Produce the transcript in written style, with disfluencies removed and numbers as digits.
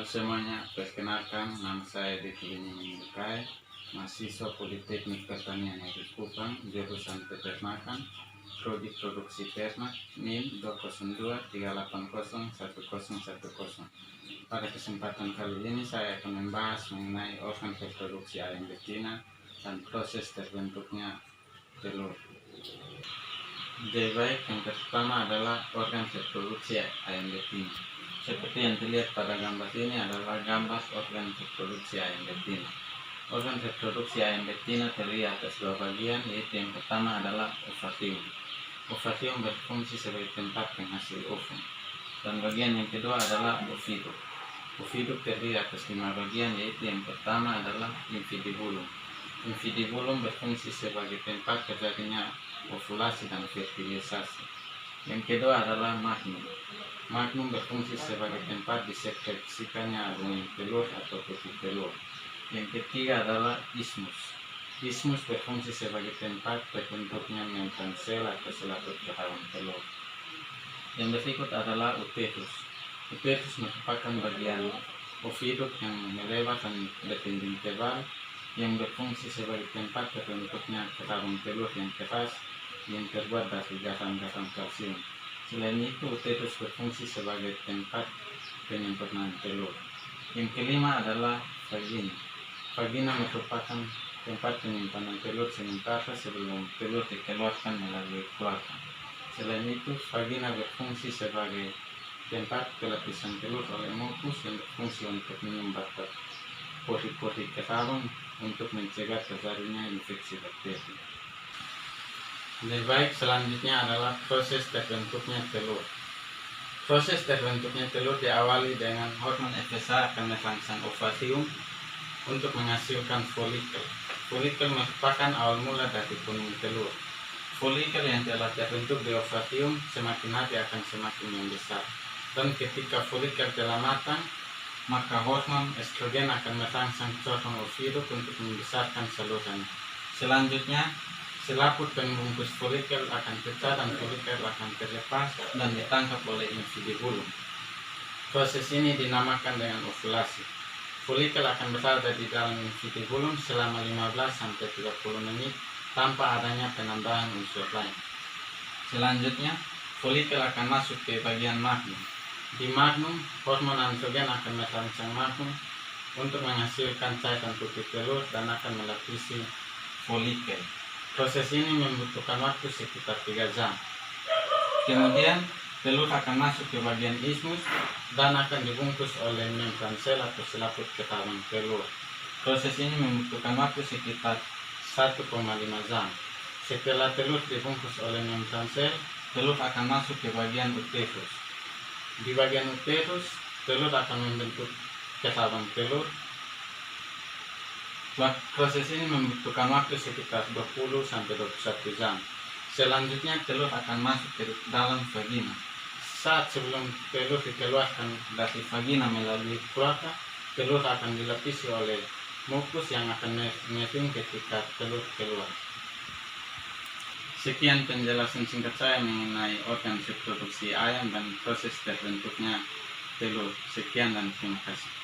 semuanya, perkenalkan nama saya Diki Mukai, mahasiswa Politeknik Pertanian Negeri Kupang, jurusan Peternakan, Prodi Produksi Ternak, NIM 20238010110. Pada kesempatan kali ini saya akan membahas mengenai organ reproduksi ayam betina dan proses terbentuknya telur. Jadi baik, yang pertama adalah organ reproduksi ayam betina. Seperti yang dilihat pada gambar ini adalah gambar organ reproduksi ayam betina. Organ reproduksi ayam betina terdiri atas dua bagian, yaitu yang pertama adalah ovarium. Ovarium berfungsi sebagai tempat penghasil ovum. Dan bagian yang kedua adalah oviduk. Oviduk terdiri atas 5 bagian, yaitu yang pertama adalah infundibulum. Infundibulum berfungsi sebagai tempat terjadinya ovulasi dan fertilisasi. Yang kedua adalah magnum. Magnum berfungsi sebagai tempat disekresikannya album telur atau putih telur. Yang ketiga adalah isthmus. Isthmus berfungsi sebagai tempat terbentuknya membran sel atau selaput kehauan telur. Yang berikut adalah uterus. Uterus merupakan bagian oviduk yang melebar dan berdinding tebal yang berfungsi sebagai tempat terbentuknya kehauan telur yang keras yang terbuat dari garam-garam kalsium. Selain itu, uterus berfungsi sebagai tempat penyempurnaan telur. Yang kelima adalah vagina. Vagina merupakan tempat penyimpanan telur sementara sebelum telur dikeluarkan melalui kloaka. Selain itu, vagina berfungsi sebagai tempat pelapisan telur oleh mukus yang berfungsi untuk menyumbat pori-pori kehauan untuk mencegah terjadinya infeksi bakteri. Lebih baik, selanjutnya adalah proses terbentuknya telur. Proses terbentuknya telur diawali dengan hormon FSH akan merangsang ovarium untuk menghasilkan folikel. Folikel merupakan awal mula dari kuning telur. Folikel yang telah terbentuk di ovarium semakin hari akan semakin membesar. Dan ketika folikel telah matang, maka hormon estrogen akan merangsang cordon oviduk untuk membesarkan saluran. Selanjutnya, selaput pembungkus folikel akan pecah dan folikel akan terlepas dan ditangkap oleh infundibulum. Proses ini dinamakan dengan ovulasi. Folikel akan berada di dalam infundibulum selama 15-30 menit tanpa adanya penambahan unsur lain. Selanjutnya, folikel akan masuk ke bagian magnum. Di magnum, hormon androgen akan merangsang magnum untuk menghasilkan cairan putih telur dan akan melapisi folikel. Proses ini membutuhkan waktu sekitar 3 jam. Kemudian telur akan masuk ke bagian isthmus dan akan dibungkus oleh membran sel atau selaput kehauan telur. Proses ini membutuhkan waktu sekitar 1,5 jam. Setelah telur dibungkus oleh membran sel, telur akan masuk ke bagian uterus. Di bagian uterus, telur akan membentuk kehauan telur. Proses ini membutuhkan waktu sekitar 20-21 jam. Selanjutnya telur akan masuk ke dalam vagina. Saat sebelum telur dikeluarkan dari vagina melalui kloaka, telur akan dilapisi oleh mukus yang akan mengering ketika telur keluar. Sekian penjelasan singkat saya mengenai organ reproduksi ayam dan proses terbentuknya telur. Sekian dan terima kasih.